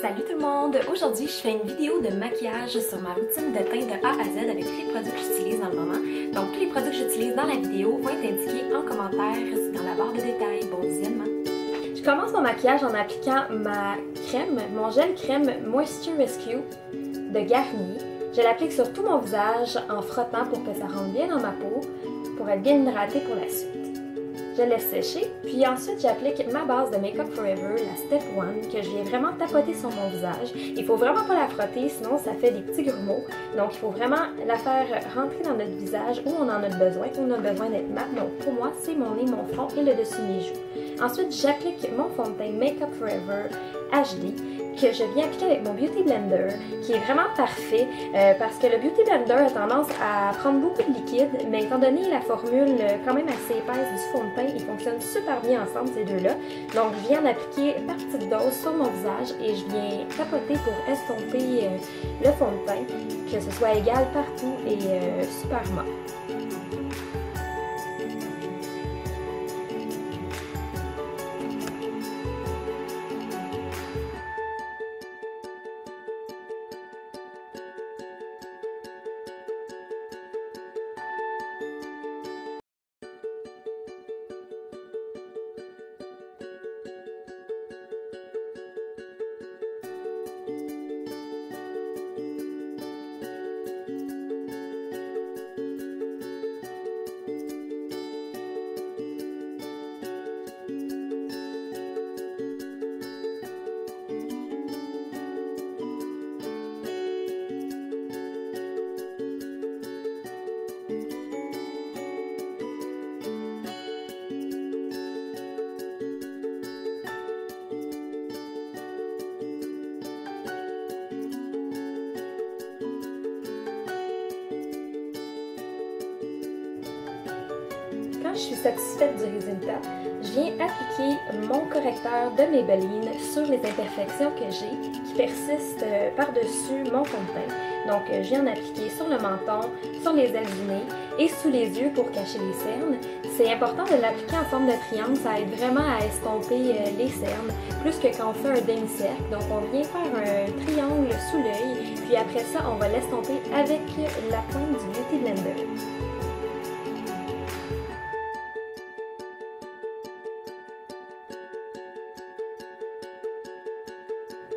Salut tout le monde! Aujourd'hui, je fais une vidéo de maquillage sur ma routine de teint de A à Z avec tous les produits que j'utilise dans le moment. Donc, tous les produits que j'utilise dans la vidéo vont être indiqués en commentaire dans la barre de détails. Bon visionnement! Je commence mon maquillage en appliquant ma crème, mon gel crème Moisture Rescue de Garnier. Je l'applique sur tout mon visage en frottant pour que ça rentre bien dans ma peau, pour être bien hydratée pour la suite. Je laisse sécher, puis ensuite j'applique ma base de Make Up For Ever, la Step 1, que je viens vraiment tapoter sur mon visage. Il faut vraiment pas la frotter, sinon ça fait des petits grumeaux. Donc il faut vraiment la faire rentrer dans notre visage où on en a besoin, où on a besoin d'être mat. Donc pour moi, c'est mon nez, mon front et le dessus de mes joues. Ensuite, j'applique mon fond de teint Make Up Forever HD que je viens appliquer avec mon Beauty Blender, qui est vraiment parfait parce que le Beauty Blender a tendance à prendre beaucoup de liquide, mais étant donné la formule quand même assez épaisse du fond de teint, ils fonctionnent super bien ensemble ces deux-là. Donc je viens d'appliquer par petites doses sur mon visage et je viens tapoter pour estomper le fond de teint, que ce soit égal partout et super mat. Quand je suis satisfaite du résultat, je viens appliquer mon correcteur de Maybelline sur les imperfections que j'ai qui persistent par-dessus mon fond de teint. Donc, je viens en appliquer sur le menton, sur les ailes du nez et sous les yeux pour cacher les cernes. C'est important de l'appliquer en forme de triangle, ça aide vraiment à estomper les cernes, plus que quand on fait un demi-cercle. Donc, on vient faire un triangle sous l'œil, puis après ça, on va l'estomper avec la pointe du Beauty Blender.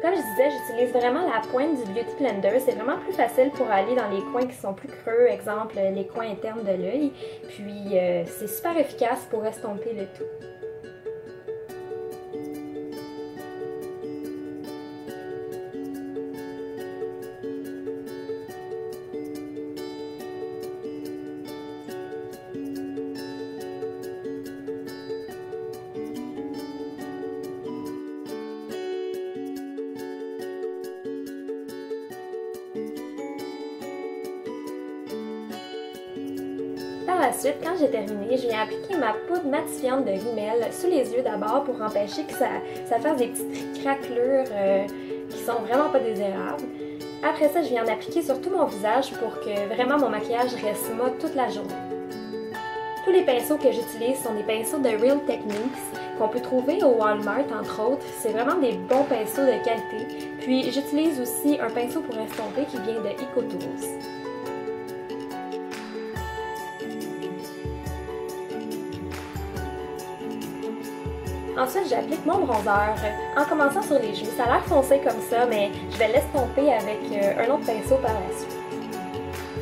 Comme je disais, j'utilise vraiment la pointe du Beauty Blender. C'est vraiment plus facile pour aller dans les coins qui sont plus creux, exemple les coins internes de l'œil. Puis c'est super efficace pour estomper le tout. Par la suite, quand j'ai terminé, je viens appliquer ma poudre matifiante de rímel sous les yeux d'abord pour empêcher que ça fasse des petites craquelures qui sont vraiment pas désirables. Après ça, je viens en appliquer sur tout mon visage pour que vraiment mon maquillage reste mat toute la journée. Tous les pinceaux que j'utilise sont des pinceaux de Real Techniques qu'on peut trouver au Walmart entre autres. C'est vraiment des bons pinceaux de qualité. Puis j'utilise aussi un pinceau pour estomper qui vient de EcoTools. Ensuite, j'applique mon bronzer en commençant sur les joues. Ça a l'air foncé comme ça, mais je vais l'estomper avec un autre pinceau par la suite.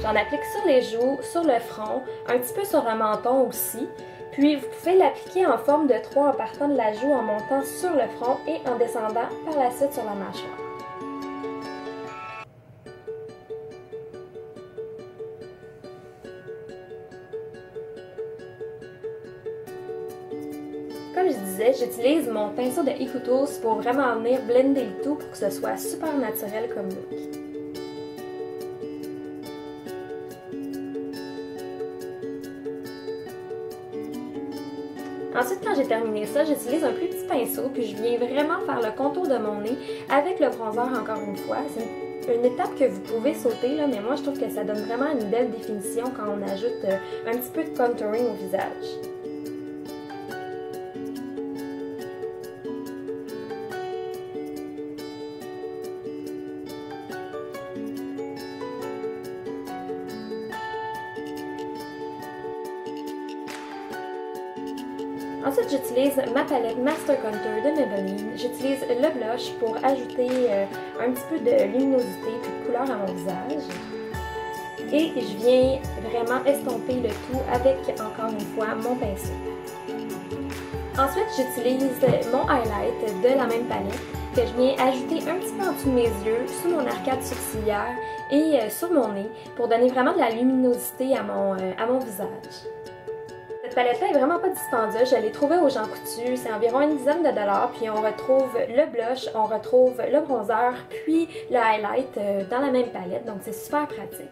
J'en applique sur les joues, sur le front, un petit peu sur le menton aussi. Puis, vous pouvez l'appliquer en forme de 3 en partant de la joue, en montant sur le front et en descendant par la suite sur la mâchoire. Comme je disais, j'utilise mon pinceau de EcoTools pour vraiment venir blender le tout pour que ce soit super naturel comme look. Ensuite, quand j'ai terminé ça, j'utilise un plus petit pinceau puis je viens vraiment faire le contour de mon nez avec le bronzer encore une fois. C'est une étape que vous pouvez sauter, là, mais moi je trouve que ça donne vraiment une belle définition quand on ajoute un petit peu de contouring au visage. Ensuite, j'utilise ma palette Master Contour de Maybelline. J'utilise le blush pour ajouter un petit peu de luminosité et de couleur à mon visage. Et je viens vraiment estomper le tout avec, encore une fois, mon pinceau. Ensuite, j'utilise mon highlight de la même palette que je viens ajouter un petit peu en dessous de mes yeux, sous mon arcade sourcilière et sur mon nez pour donner vraiment de la luminosité à mon visage. Cette palette-là est vraiment pas dispendieuse, je l'ai trouvée au Jean Coutu, c'est environ une dizaine de dollars, puis on retrouve le blush, on retrouve le bronzer, puis le highlight dans la même palette, donc c'est super pratique.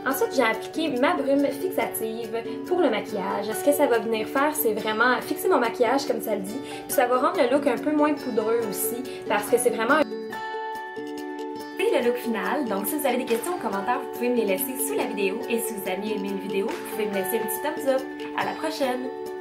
Ensuite, j'ai appliqué ma brume fixative pour le maquillage. Ce que ça va venir faire, c'est vraiment fixer mon maquillage, comme ça le dit. Puis ça va rendre le look un peu moins poudreux aussi, parce que c'est vraiment... C'est le look final. Donc, si vous avez des questions ou commentaires, vous pouvez me les laisser sous la vidéo. Et si vous avez aimé une vidéo, vous pouvez me laisser un petit thumbs up. À la prochaine!